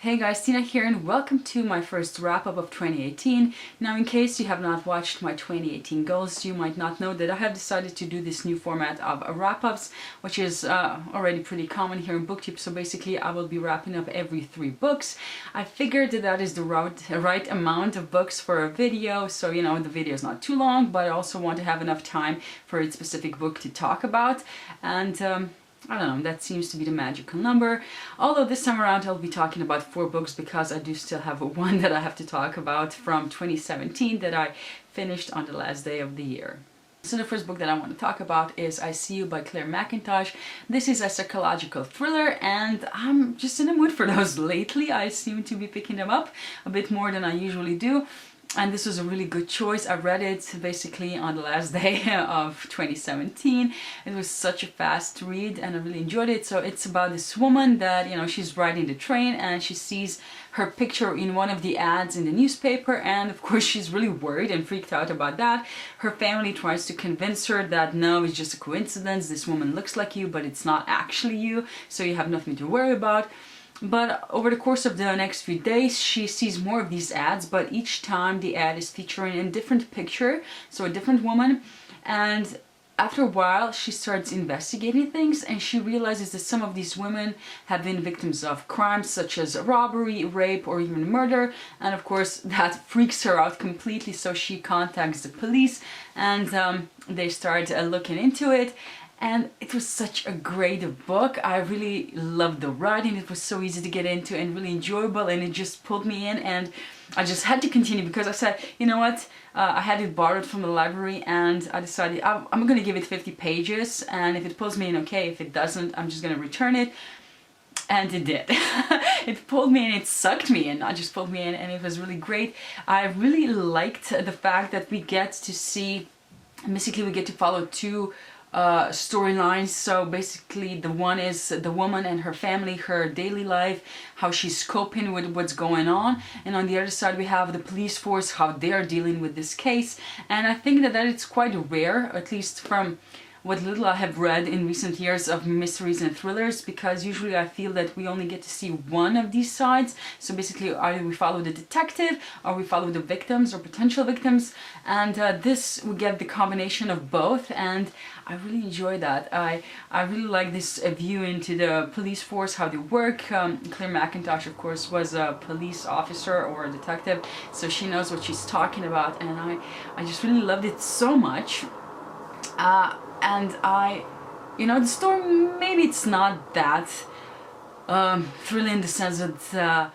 Hey guys, Tina here and welcome to my first wrap-up of 2018. Now in case you have not watched my 2018 goals, you might not know that I have decided to do this new format of wrap-ups, which is already pretty common here in BookTube. So basically I will be wrapping up every 3 books. I figured that is the right amount of books for a video, so you know the video is not too long, but I also want to have enough time for a specific book to talk about. And I don't know, that seems to be the magical number. Although this time around I'll be talking about 4 books because I do still have one that I have to talk about from 2017 that I finished on the last day of the year. So the first book that I want to talk about is I See You by Claire Mackintosh. This is a psychological thriller and I'm just in the mood for those lately. I seem to be picking them up a bit more than I usually do. And this was a really good choice. I read it basically on the last day of 2017. It was such a fast read and I really enjoyed it. So it's about this woman that, you know, she's riding the train and she sees her picture in one of the ads in the newspaper, and of course she's really worried and freaked out about that. Her family tries to convince her that no, it's just a coincidence, this woman looks like you but it's not actually you, so you have nothing to worry about. But over the course of the next few days she sees more of these ads, but each time the ad is featuring a different picture, so a different woman. And after a while she starts investigating things and she realizes that some of these women have been victims of crimes such as robbery, rape or even murder, and of course that freaks her out completely, so she contacts the police and they start looking into it. And it was such a great book. I really loved the writing. It was so easy to get into and really enjoyable, and it just pulled me in, and I just had to continue because I said, you know what, I had it borrowed from the library and I decided I'm gonna give it 50 pages, and if it pulls me in, okay, if it doesn't, I'm just gonna return it. And it did. It pulled me in, it sucked me in, not just pulled me in, and it was really great. I really liked the fact that we get to see, basically we get to follow 2 storylines. So basically the one is the woman and her family, her daily life, how she's coping with what's going on, and on the other side we have the police force, how they're dealing with this case. And I think that it's quite rare, at least from what little I have read in recent years of mysteries and thrillers, because usually I feel that we only get to see one of these sides. So basically either we follow the detective or we follow the victims or potential victims, and this we get the combination of both, and I really enjoy that. I really like this view into the police force, how they work. Claire Mackintosh of course was a police officer or a detective, so she knows what she's talking about, and I just really loved it so much. And you know, the story, maybe it's not that thrilling in the sense that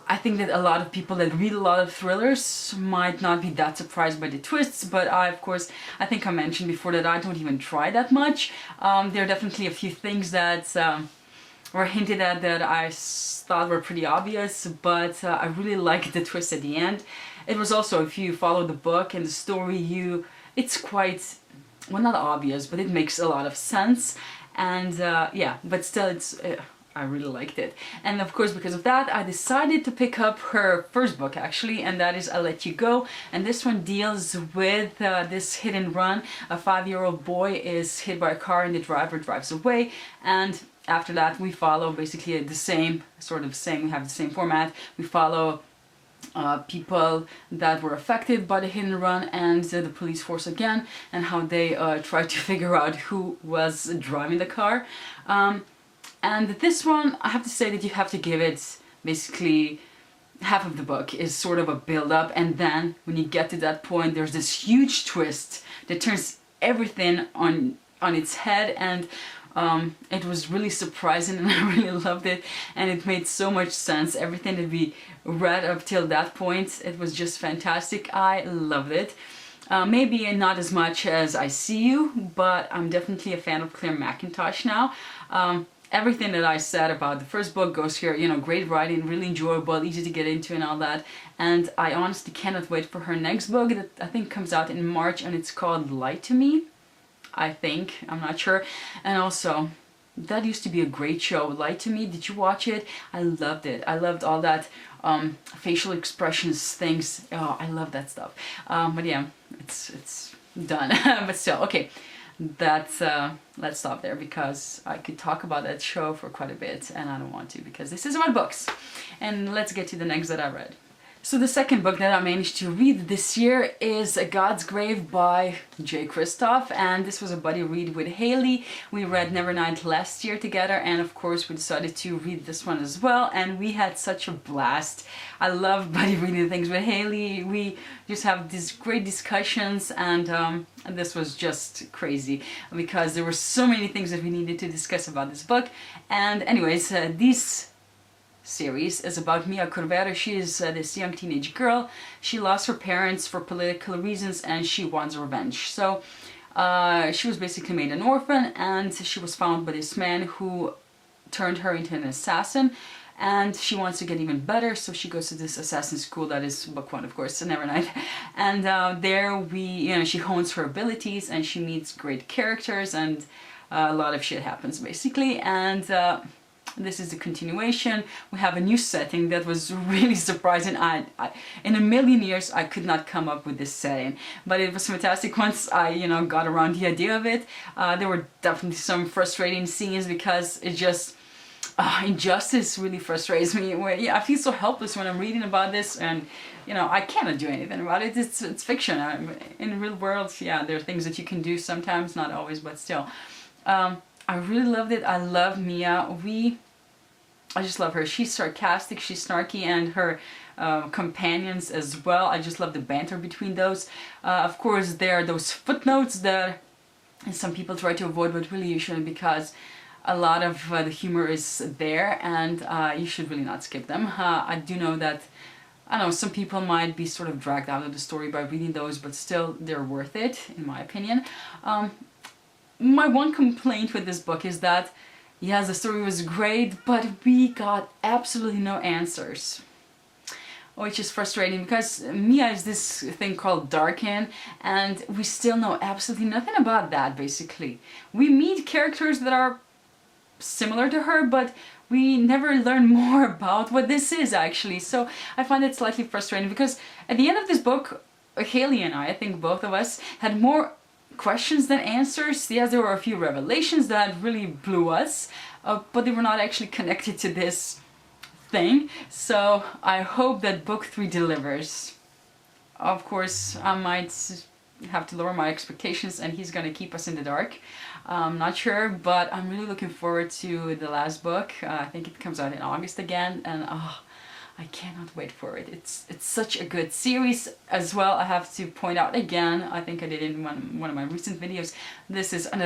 I think that a lot of people that read a lot of thrillers might not be that surprised by the twists, but of course, I think I mentioned before that I don't even try that much. There are definitely a few things that were hinted at that I thought were pretty obvious, but I really liked the twist at the end. It was also, if you follow the book and the story, it's quite, well, not obvious, but it makes a lot of sense. And yeah, but still I really liked it. And of course because of that I decided to pick up her first book actually, and that is I Let You Go. And this one deals with this hit and run. A 5-year-old boy is hit by a car and the driver drives away, and after that we follow basically the same, we have the same format. We follow people that were affected by the hit and run and the police force again, and how they try to figure out who was driving the car. And this one, I have to say that you have to give it basically half of the book is sort of a build-up, and then when you get to that point there's this huge twist that turns everything on its head, and it was really surprising and I really loved it, and it made so much sense. Everything that we read up till that point, it was just fantastic. I loved it. Maybe not as much as I See You, but I'm definitely a fan of Claire Mackintosh now. Everything that I said about the first book goes here, you know, great writing, really enjoyable, easy to get into and all that. And I honestly cannot wait for her next book that I think comes out in March, and it's called Lie to Me. I think, I'm not sure. And also, that used to be a great show, Lie to Me. Did you watch it? I loved it. I loved all that facial expressions things. Oh, I love that stuff. But yeah, it's done. But still, okay. let's stop there, because I could talk about that show for quite a bit and I don't want to, because this is about books. And let's get to the next that I read. So the second book that I managed to read this year is God's Grave by Jay Kristoff, and this was a buddy read with Haley. We read Nevernight last year together, and of course we decided to read this one as well, and we had such a blast. I love buddy reading things with Haley. We just have these great discussions, and this was just crazy because there were so many things that we needed to discuss about this book. And anyways, this series is about Mia Corvera. She is this young teenage girl. She lost her parents for political reasons and she wants revenge. So she was basically made an orphan, and she was found by this man who turned her into an assassin, and she wants to get even better, so she goes to this assassin school. That is book one, of course, Nevernight. And there she hones her abilities and she meets great characters, and a lot of shit happens basically. And this is the continuation. We have a new setting that was really surprising. I in a million years I could not come up with this setting, but it was fantastic once I got around the idea of it. There were definitely some frustrating scenes because it just injustice really frustrates me. I feel so helpless when I'm reading about this, and I cannot do anything about it. It's fiction. In the real world, yeah, there are things that you can do sometimes, not always, but still. I really loved it. I love Mia. I just love her. She's sarcastic, she's snarky, and her companions as well. I just love the banter between those. Of course, there are those footnotes that some people try to avoid, but really you shouldn't, because a lot of the humor is there, and you should really not skip them. I do know that, I know some people might be sort of dragged out of the story by reading those, but still they're worth it, in my opinion. My one complaint with this book is that, yes, the story was great, but we got absolutely no answers. Which is frustrating, because Mia is this thing called Darkin, and we still know absolutely nothing about that, basically. We meet characters that are similar to her, but we never learn more about what this is, actually. So I find it slightly frustrating, because at the end of this book, Haley and I think both of us, had more questions than answers. Yes, there were a few revelations that really blew us, but they were not actually connected to this thing. So I hope that book 3 delivers. Of course, I might have to lower my expectations and he's gonna keep us in the dark. I'm not sure, but I'm really looking forward to the last book. I think it comes out in August again, and I cannot wait for it. It's such a good series as well. I have to point out again, I think I did in one of my recent videos, this is an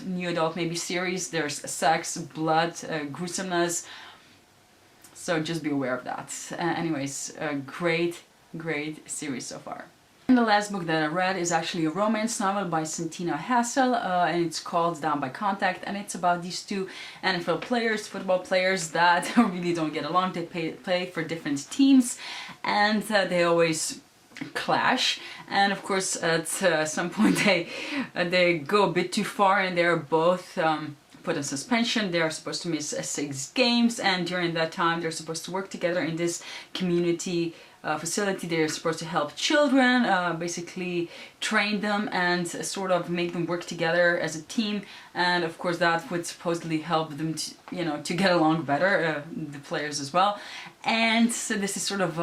new adult maybe series. There's sex, blood, gruesomeness, so just be aware of that. Anyways, a great series so far. And the last book that I read is actually a romance novel by Santina Hassel, and it's called Down by Contact, and it's about these two NFL players, football players, that really don't get along. They play for different teams, and they always clash, and of course at some point they go a bit too far, and they're both put on suspension. They are supposed to miss 6 games, and during that time they're supposed to work together in this community facility. They're supposed to help children, basically train them and sort of make them work together as a team, and of course that would supposedly help them to, to get along better, the players as well. And so this is sort of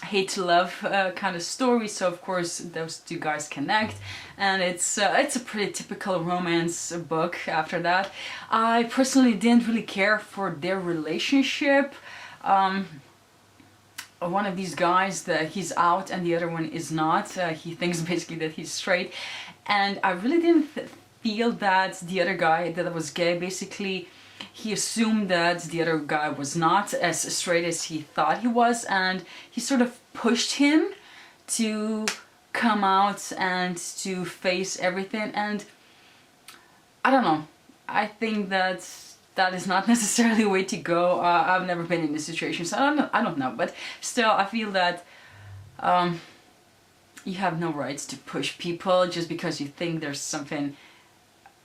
hate to love kind of story, so of course those two guys connect, and it's a pretty typical romance book. After that, I personally didn't really care for their relationship. One of these guys, he's out and the other one is not. He thinks basically that he's straight, and I really didn't feel that the other guy that was gay, basically he assumed that the other guy was not as straight as he thought he was, and he sort of pushed him to come out and to face everything. And I don't know, I think that is not necessarily a way to go. I've never been in this situation, so I don't know, but still I feel that you have no rights to push people just because you think there's something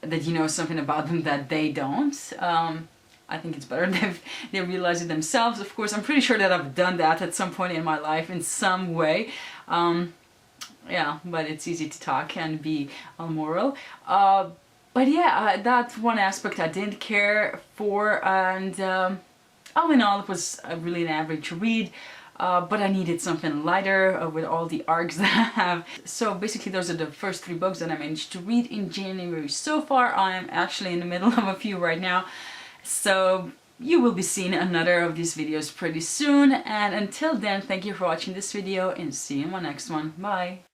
that you know something about them that they don't. I think it's better if they realize it themselves. Of course, I'm pretty sure that I've done that at some point in my life in some way. Yeah, but it's easy to talk and be moral. But yeah, that's one aspect I didn't care for, and all in all, it was really an average read. But I needed something lighter with all the arcs that I have. So basically those are the first 3 books that I managed to read in January so far. I'm actually in the middle of a few right now. So you will be seeing another of these videos pretty soon. And until then, thank you for watching this video and see you in my next one. Bye!